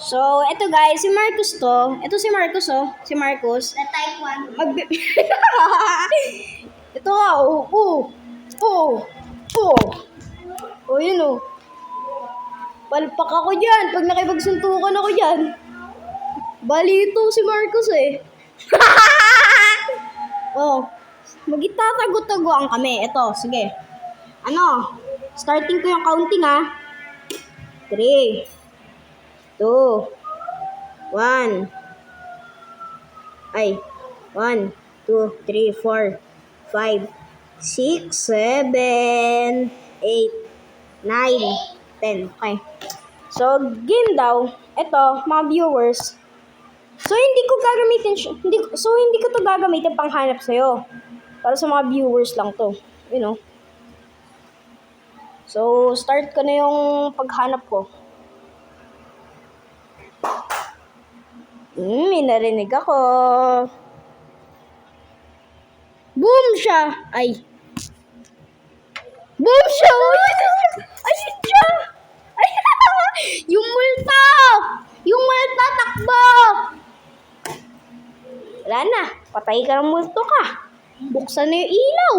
So, eto guys, si Marcus to. Ito si Marcus, oh. Si Marcus. The type 1. Ito nga, oh. Oh, yun, oh. Palpak ako dyan. Pag nakipagsuntukan ako dyan. Balito si Marcus, eh. Oh. Magitatago-taguan kami. Ito, sige. Ano? Starting ko yung counting, ha. 3, 2, 1. Ay, 1, 2, 3, 4, 5, 6, 7, 8, 9, 10. Okay. So, game daw. Ito, mga viewers. So, hindi ko to gagamitin panghanap sa'yo. Para sa mga viewers lang to. You know. So, start ko na yung paghanap ko. May narinig ako. Boom siya! Ay. Boom siya! Ayun siya! Ay, yung multo! Yung multo, takbo! Wala na. Patay ka ng multo ka. Buksan na yung ilaw.